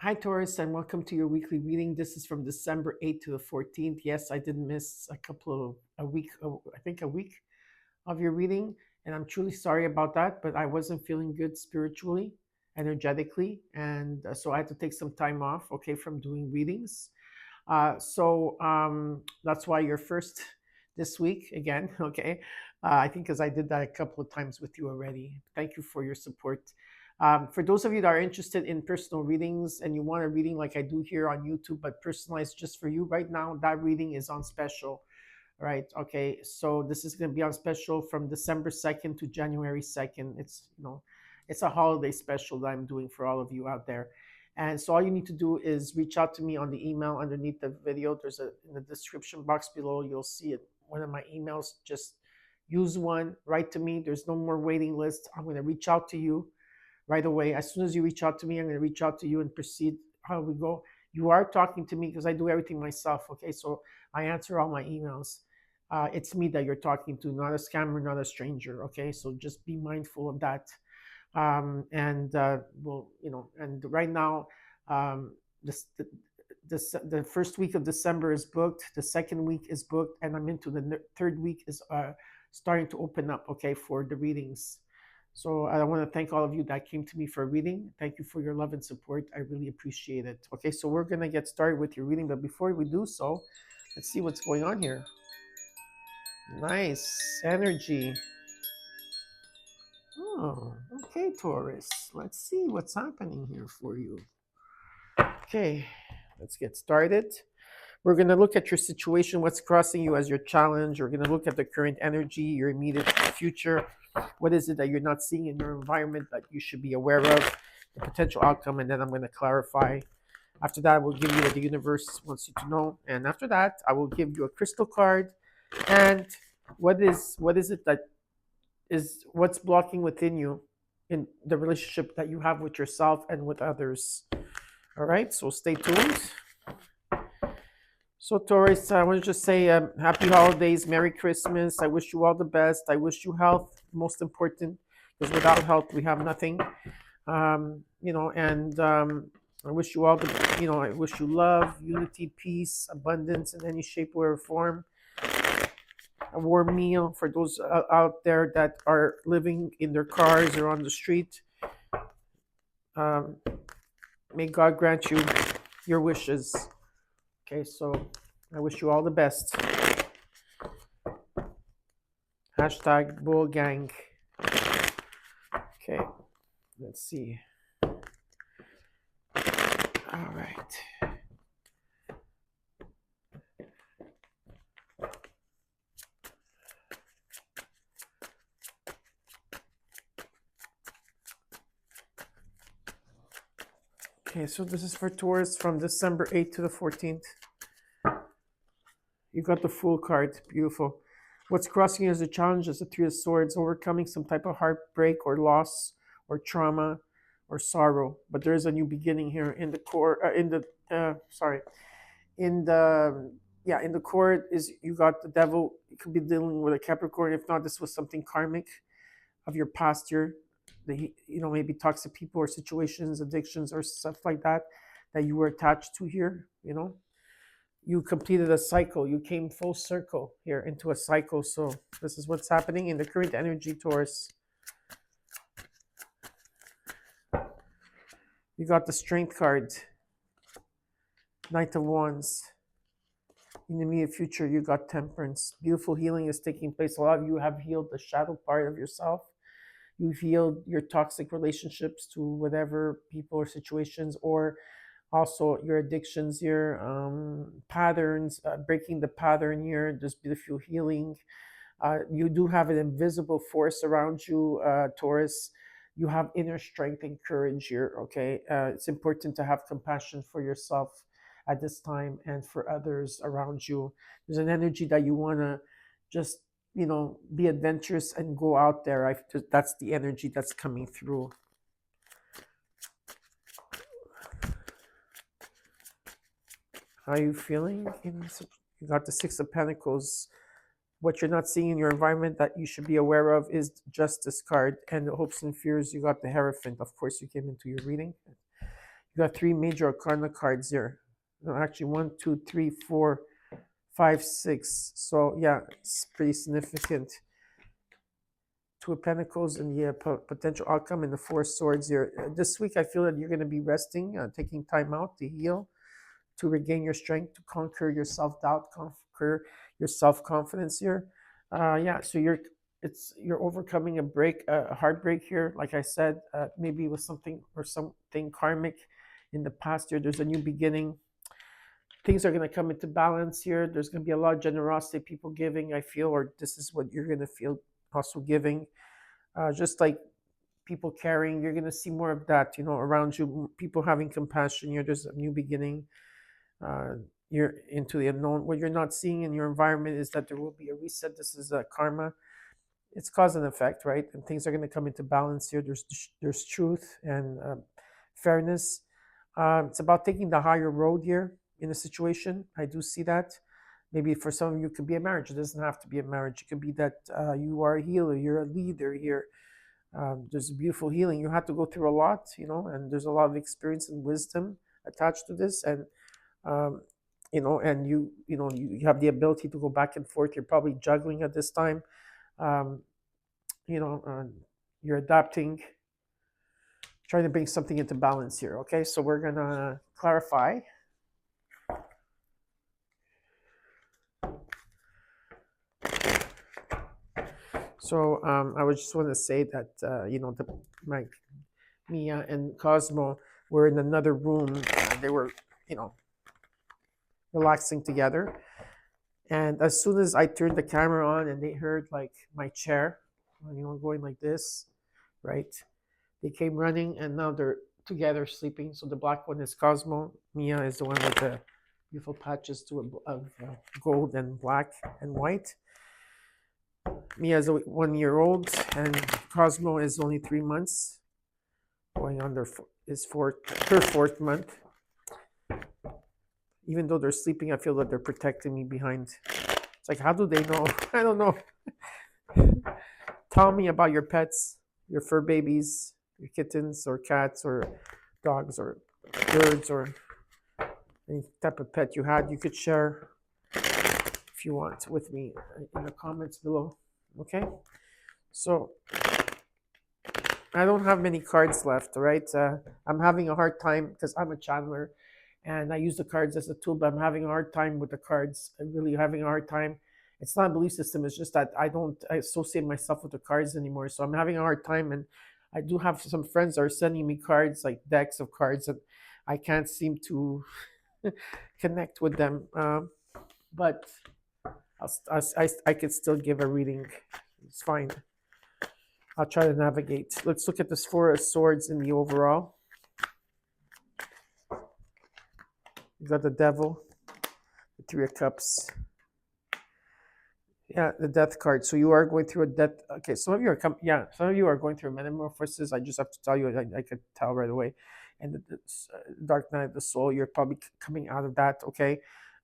Hi, Taurus, and welcome to your weekly reading. This is from December 8th to the 14th. Yes, I did miss I think a week of your reading, and I'm truly sorry about that, but I wasn't feeling good spiritually, energetically, and so I had to take some time off, okay, from doing readings. That's why you're first this week again, okay? I think because I did that a couple of times with you already. Thank you for your support. For those of you that are interested in personal readings and you want a reading like I do here on YouTube, but personalized just for you right now, that reading is on special, right? Okay, so this is going to be on special from December 2nd to January 2nd. It's a holiday special that I'm doing for all of you out there. And so all you need to do is reach out to me on the email underneath the video. In the description box below, you'll see it. One of my emails. Just use one, write to me. There's no more waiting list. I'm going to reach out to you right away. As soon as you reach out to me, I'm going to reach out to you and proceed how we go. You are talking to me because I do everything myself. Okay, so I answer all my emails. It's me that you're talking to, not a scammer, not a stranger. Okay, so just be mindful of that. And right now, um, the first week of December is booked. The second week is booked, and I'm into the third week is starting to open up. Okay, for the readings. So I want to thank all of you that came to me for a reading. Thank you for your love and support. I really appreciate it. Okay, so we're gonna get started with your reading, but before we do so, let's see what's going on here. Nice energy. Oh, okay, Taurus. Let's see what's happening here for you. Okay, let's get started. We're going to look at your situation, what's crossing you as your challenge. We're going to look at the current energy, your immediate future. What is it that you're not seeing in your environment that you should be aware of, the potential outcome, and then I'm going to clarify. After that, I will give you what the universe wants you to know. And after that, I will give you a crystal card. And what is it that is what's blocking within you in the relationship that you have with yourself and with others. All right, so stay tuned. So, Taurus, I want to just say happy holidays, Merry Christmas. I wish you all the best. I wish you health, most important, because without health, we have nothing. I wish you I wish you love, unity, peace, abundance in any shape, way, or form. A warm meal for those out there that are living in their cars or on the street. May God grant you your wishes. Okay, so I wish you all the best. Hashtag Bull Gang. Okay, let's see. All right. Okay, so this is for Taurus from December 8th to the 14th. You got the Fool card. Beautiful. What's crossing you as a challenge is the Three of Swords, overcoming some type of heartbreak or loss or trauma or sorrow. But there is a new beginning here in the core. In the core is you got the Devil. You could be dealing with a Capricorn. If not, this was something karmic of your past year. Maybe toxic people or situations, addictions or stuff like that you were attached to here. You completed a cycle. You came full circle here into a cycle. So this is what's happening in the current energy, Taurus. You got the Strength card. Knight of Wands. In the immediate future, you got Temperance. Beautiful healing is taking place. A lot of you have healed the shadow part of yourself. You've healed your toxic relationships to whatever people or situations, or also your addictions here, patterns, breaking the pattern here, just beautiful healing. You do have an invisible force around you, Taurus. You have inner strength and courage here, okay? It's important to have compassion for yourself at this time and for others around you. There's an energy that you want to just be adventurous and go out there. That's the energy that's coming through. How are you feeling? You got the Six of Pentacles. What you're not seeing in your environment that you should be aware of is Justice card. And the hopes and fears, you got the Hierophant. Of course, you came into your reading. You You got three major arcana cards here. No, actually, one, two, three, four, five, six. So yeah, it's pretty significant. Two of Pentacles and yeah, potential outcome, and the Four of Swords here. This week, I feel that you're going to be resting, taking time out to heal, to regain your strength, to conquer your self doubt, conquer your self confidence here. Yeah, so you're overcoming a heartbreak here. Like I said, maybe it was something karmic in the past year. There's a new beginning. Things are going to come into balance here. There's going to be a lot of generosity, people giving, I feel, or this is what you're going to feel also giving. Just like people caring, you're going to see more of that, around you, people having compassion here. There's a new beginning. You're into the unknown. What you're not seeing in your environment is that there will be a reset. This is a karma. It's cause and effect, right? And things are going to come into balance here. There's truth and fairness. It's about taking the higher road here in a situation. I do see that. Maybe for some of you, it could be a marriage. It doesn't have to be a marriage. It could be that you are a healer. You're a leader here. There's a beautiful healing. You have to go through a lot, and there's a lot of experience and wisdom attached to this. And and you have the ability to go back and forth. You're probably juggling at this time. um, you're adapting, trying to bring something into balance here. Okay, so we're gonna clarify. So I would just want to say that my Mia and Cosmo were in another room. They were relaxing together. And as soon as I turned the camera on and they heard like my chair, going like this, right? They came running and now they're together sleeping. So the black one is Cosmo. Mia is the one with the beautiful patches of gold and black and white. Mia is 1 year old and Cosmo is only 3 months, going on her fourth month. Even though they're sleeping, I feel that they're protecting me behind. It's like, how do they know? I don't know. Tell me about your pets, your fur babies, your kittens or cats or dogs or birds or any type of pet you had. You could share if you want with me in the comments below. Okay? So I don't have many cards left, right? I'm having a hard time because I'm a channeler and I use the cards as a tool, but I'm having a hard time with the cards. I'm really having a hard time. It's not a belief system. It's just that I don't associate myself with the cards anymore. So I'm having a hard time. And I do have some friends that are sending me cards, like decks of cards, and I can't seem to connect with them. But I could still give a reading. It's fine. I'll try to navigate. Let's look at this Four of Swords in the overall. You got the Devil, the Three of Cups. Yeah, the Death card. So you are going through a death. Okay, some of you are going through metamorphosis. I just have to tell you, I could tell right away. And the Dark Night of the Soul, you're probably coming out of that. Okay,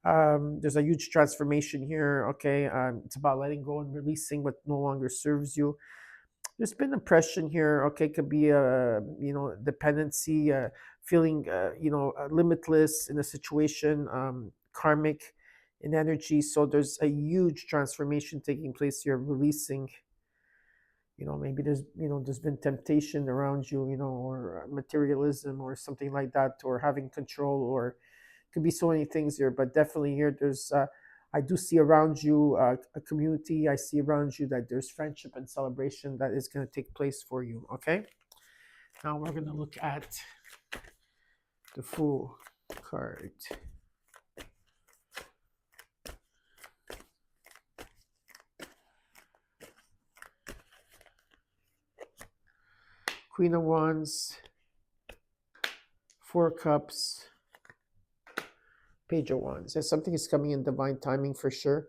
there's a huge transformation here. Okay, it's about letting go and releasing what no longer serves you. There's been oppression here. Okay, could be a dependency, feeling limitless in a situation, karmic in energy. So there's a huge transformation taking place here, releasing. Maybe there's been temptation around you, or materialism or something like that, or having control, or could be so many things here. But definitely here, there's I do see around you a community. I see around you that there's friendship and celebration that is going to take place for you. Okay. Now we're going to look at the Fool card. Queen of Wands, Four Cups, Page of Wands. And something is coming in divine timing for sure.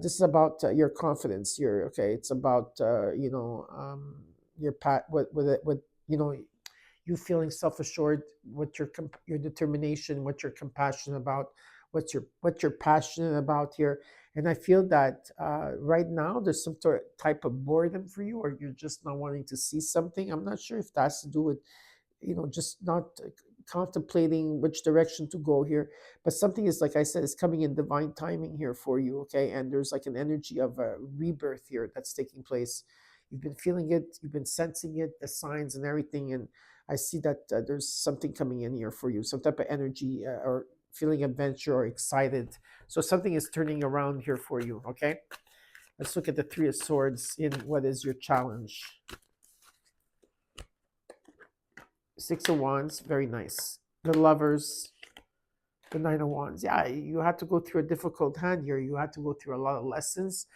This is about your confidence. It's about your with you feeling self-assured, what your determination, what you're compassionate about, what you're passionate about here. And I feel that right now there's some type of boredom for you, or you're just not wanting to see something. I'm not sure if that has to do with just not contemplating which direction to go here, but something is, like I said, is coming in divine timing here for you, okay? And there's like an energy of a rebirth here that's taking place. You've been feeling it, you've been sensing it, the signs and everything, and I see that there's something coming in here for you, some type of energy or feeling adventure or excited. So something is turning around here for you, okay? Let's look at the Three of Swords in what is your challenge. Six of Wands, very nice. The Lovers, the Nine of Wands. Yeah, you had to go through a difficult hand here. You had to go through a lot of lessons.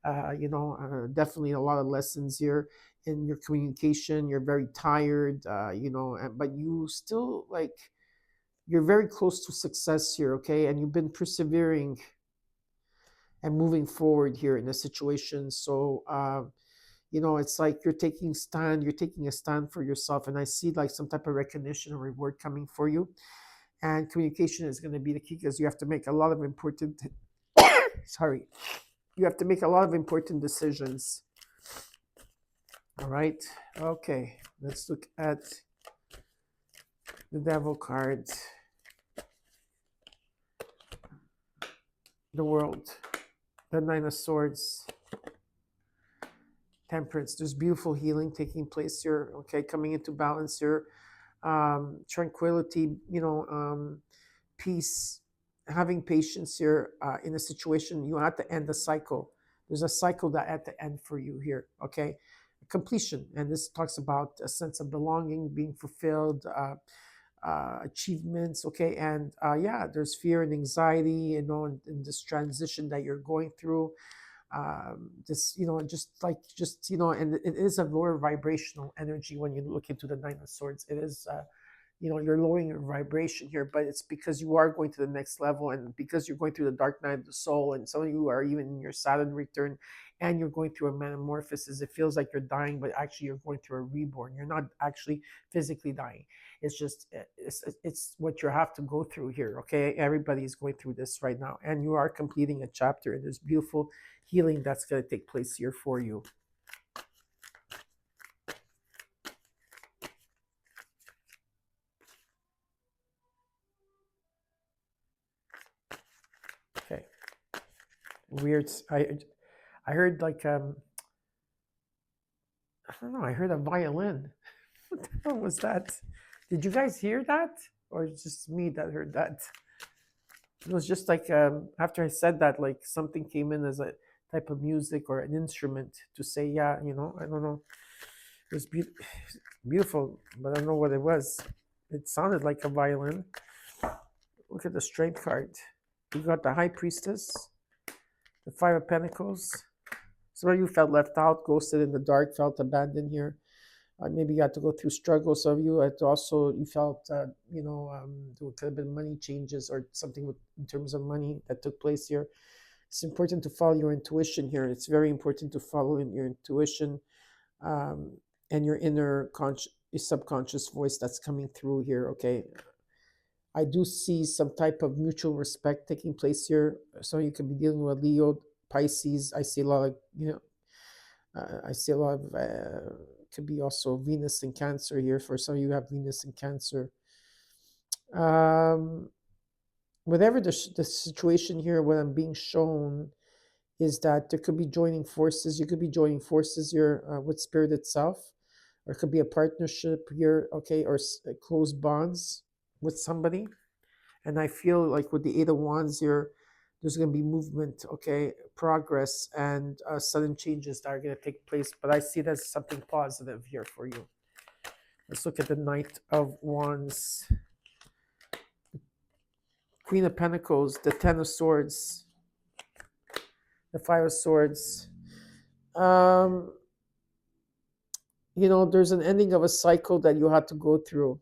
Definitely a lot of lessons here in your communication. You're very tired, but you still you're very close to success here, okay? And you've been persevering and moving forward here in the situation. So, it's like you're taking a stand for yourself. And I see like some type of recognition or reward coming for you. And communication is going to be the key because you have to make a lot of important, sorry, you have to make a lot of important decisions. All right. Okay. Let's look at the Devil card. The World. The Nine of Swords. Temperance. There's beautiful healing taking place here. Okay. Coming into balance here. Tranquility, peace, having patience here in a situation. You have to end the cycle. There's a cycle that at the end for you here. Okay. Completion. And this talks about a sense of belonging, being fulfilled, achievements. Okay. And there's fear and anxiety, in this transition that you're going through. And it is a lower vibrational energy when you look into the Nine of Swords. It is you're lowering your vibration here, but it's because you are going to the next level, and because you're going through the dark night of the soul, and some of you are even in your Saturn return, and you're going through a metamorphosis. It feels like you're dying, but actually you're going through a reborn. You're not actually physically dying. It's just it's what you have to go through here. Okay, everybody is going through this right now, and you are completing a chapter, and there's beautiful healing that's going to take place here for you. Okay. Weird. I heard like I don't know. I heard a violin. What the hell was that? Did you guys hear that, or it's just me that heard that? It was just like after I said that, like something came in as a type of music or an instrument to say, yeah, I don't know. It was beautiful, but I don't know what it was. It sounded like a violin. Look at the Strength card. You got the High Priestess, the Five of Pentacles. Some of you felt left out, ghosted in the dark, felt abandoned here. Maybe you had to go through struggles. Some of you had also, you felt, there could have been money changes or something in terms of money that took place here. It's important to follow your intuition here. It's very important to follow in your intuition and your inner your subconscious voice that's coming through here. Okay. I do see some type of mutual respect taking place here. So you could be dealing with Leo, Pisces. I see a lot of, could be also Venus and Cancer here. For some of you have Venus and Cancer. Whatever the situation here, what I'm being shown is that there could be joining forces. You could be joining forces here with Spirit itself, or it could be a partnership here, okay, or close bonds with somebody. And I feel like with the Eight of Wands here, there's going to be movement, okay, progress, and sudden changes that are going to take place. But I see it as something positive here for you. Let's look at the Knight of Wands, Queen of Pentacles, the Ten of Swords, the Five of Swords. There's an ending of a cycle that you had to go through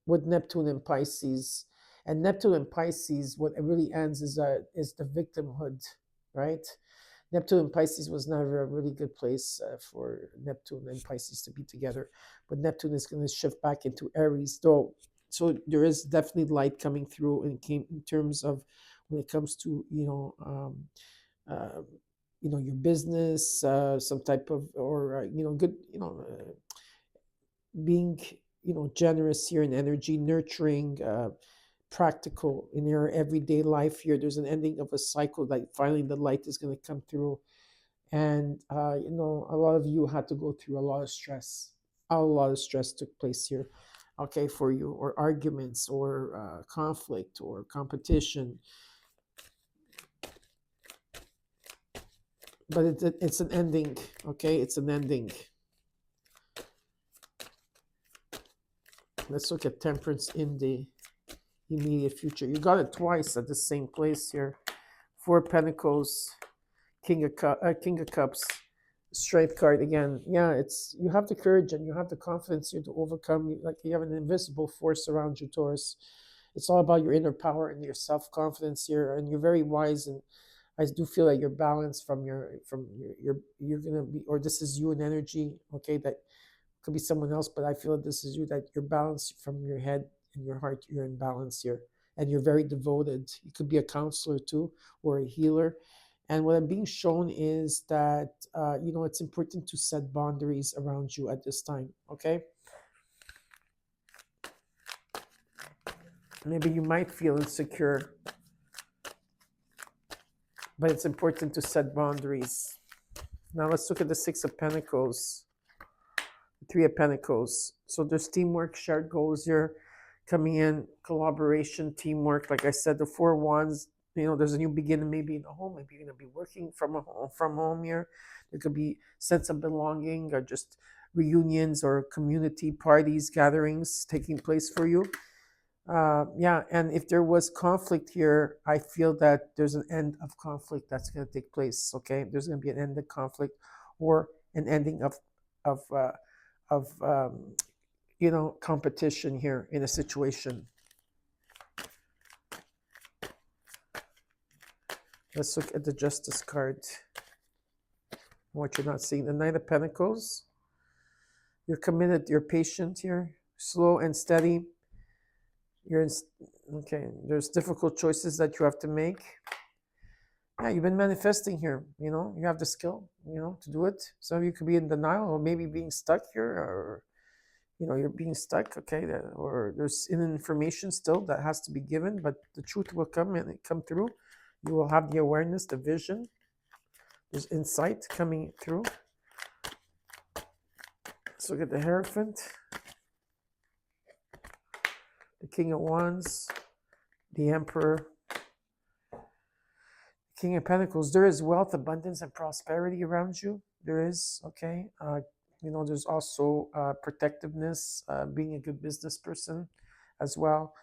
with Neptune and Pisces. And Neptune and Pisces, what it really ends is the victimhood, right? Neptune and Pisces was never a really good place for Neptune and Pisces to be together. But Neptune is going to shift back into Aries, though. So there is definitely light coming through in terms of when it comes to, your business, some type of, or, good, being, generous here in energy, nurturing, practical in your everyday life here. There's an ending of a cycle that finally the light is going to come through. And, a lot of you had to go through a lot of stress. A lot of stress took place here, okay, for you, or arguments, or conflict, or competition. But it's an ending, okay? It's an ending. Let's look at temperance in the immediate future. You got it twice at the same place here. Four Pentacles, King of Cups, Strength card again. Yeah, you have the courage and you have the confidence here to overcome. Like you have an invisible force around you, Taurus. It's all about your inner power and your self-confidence here, and you're very wise. And I do feel that you're balanced from you're gonna be, or this is you in energy. Okay, that could be someone else, but I feel that this is you, that you're balanced from your head and your heart. You're in balance here, and you're very devoted. You could be a counselor too, or a healer. And what I'm being shown is that it's important to set boundaries around you at this time. Okay. Maybe you might feel insecure, but it's important to set boundaries. Now let's look at the Six of Pentacles, Three of Pentacles. So there's teamwork, shared goals here coming in, collaboration, teamwork. Like I said, the Four of Wands, there's a new beginning, maybe in the home. Maybe you're going to be working from home here. There could be sense of belonging, or just reunions or community parties, gatherings taking place for you. And if there was conflict here, I feel that there's an end of conflict that's going to take place. Okay, there's going to be an end of conflict, or an ending of competition here in a situation. Let's look at the Justice card. What you're not seeing, the Knight of Pentacles. You're committed. You're patient here, slow and steady. There's difficult choices that you have to make. Yeah, you've been manifesting here. You have the skill, to do it. Some of you could be in denial, or maybe being stuck here, or you're being stuck. Okay, or there's information still that has to be given, but the truth will come through. You will have the awareness, the vision. There's insight coming through. Let's look at the Hierophant, the King of Wands, the Emperor, King of Pentacles. There is wealth, abundance, and prosperity around you. There is, okay. There's also protectiveness, being a good business person as well.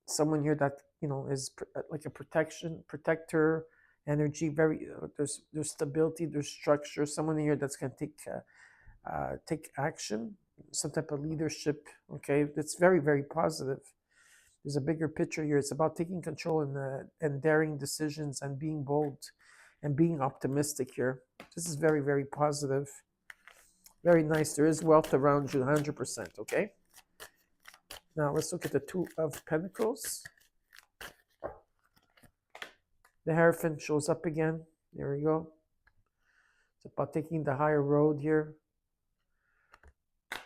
Someone here that is like a protector energy. Very there's stability, there's structure. Someone here that's going to take action, some type of leadership. Okay, it's very, very positive. There's a bigger picture here. It's about taking control and daring decisions, and being bold and being optimistic here. This is very, very positive. Very nice. There is wealth around you, 100%. Okay. Now let's look at the Two of Pentacles. The Hierophant shows up again. There we go. It's about taking the higher road here.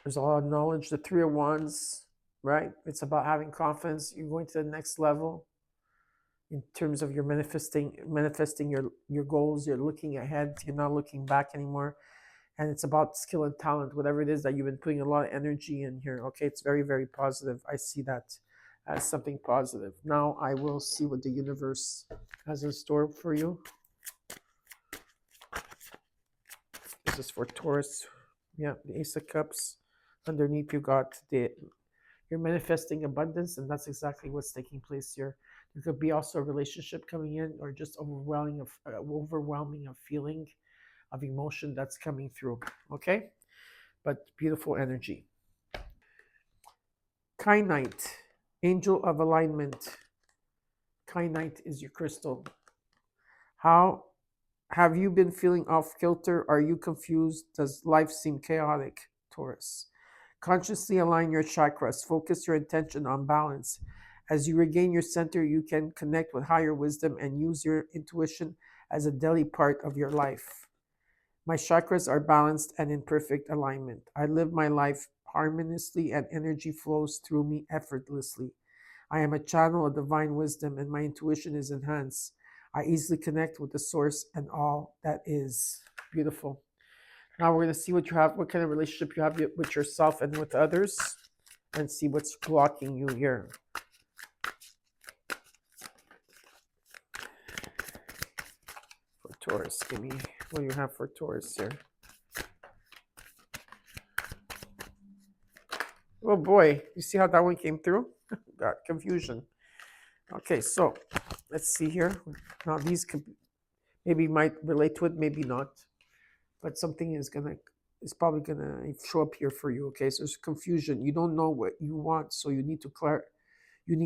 There's a lot of knowledge. The Three of Wands, right? It's about having confidence. You're going to the next level in terms of your manifesting your goals. You're looking ahead. You're not looking back anymore. And it's about skill and talent, whatever it is that you've been putting a lot of energy in here. Okay, it's very, very positive. I see that as something positive. Now I will see what the universe has in store for you. This is for Taurus. Yeah, the Ace of Cups. Underneath you got you're manifesting abundance, and that's exactly what's taking place here. There could be also a relationship coming in, or just overwhelming of feeling, of emotion that's coming through. Okay, but beautiful energy. Kyanite, Angel of Alignment. Kyanite is your crystal. How have you been feeling off kilter? Are you confused? Does life seem chaotic, Taurus? Consciously align your chakras. Focus your attention on balance. As you regain your center, you can connect with higher wisdom and use your intuition as a daily part of your life. My chakras are balanced and in perfect alignment. I live my life harmoniously and energy flows through me effortlessly. I am a channel of divine wisdom and my intuition is enhanced. I easily connect with the source and all that is. Beautiful. Now we're going to see what you have, what kind of relationship you have with yourself and with others, and see what's blocking you here. For Taurus, give me what do you have for Taurus here. Oh boy, you see how that one came through? Got confusion. Okay, so let's see here. Now these could maybe might relate to it, maybe not, but something is probably gonna show up here for you. Okay, so there's confusion. You don't know what you want, so you need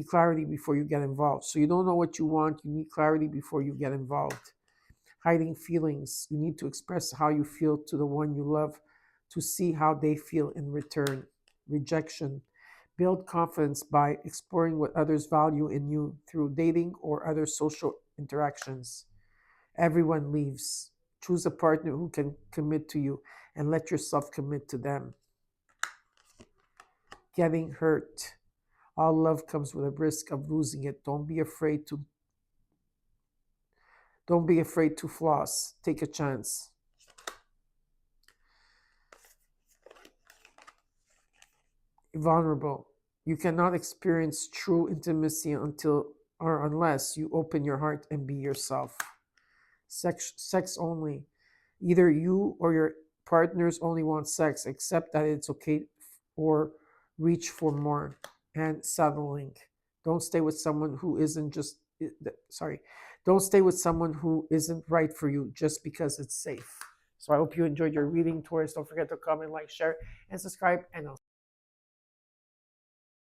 clarity before you get involved. So you don't know what you want. You need clarity before you get involved. Hiding feelings. You need to express how you feel to the one you love to see how they feel in return. Rejection. Build confidence by exploring what others value in you through dating or other social interactions. Everyone leaves. Choose a partner who can commit to you and let yourself commit to them. Getting hurt. All love comes with a risk of losing it. Don't be afraid to floss. Take a chance. Vulnerable. You cannot experience true intimacy unless you open your heart and be yourself. Sex only. Either you or your partners only want sex, accept that it's okay or reach for more. And settling. Don't stay with someone who isn't Don't stay with someone who isn't right for you just because it's safe. So I hope you enjoyed your reading, Taurus. Don't forget to comment, like, share, and subscribe. And I'll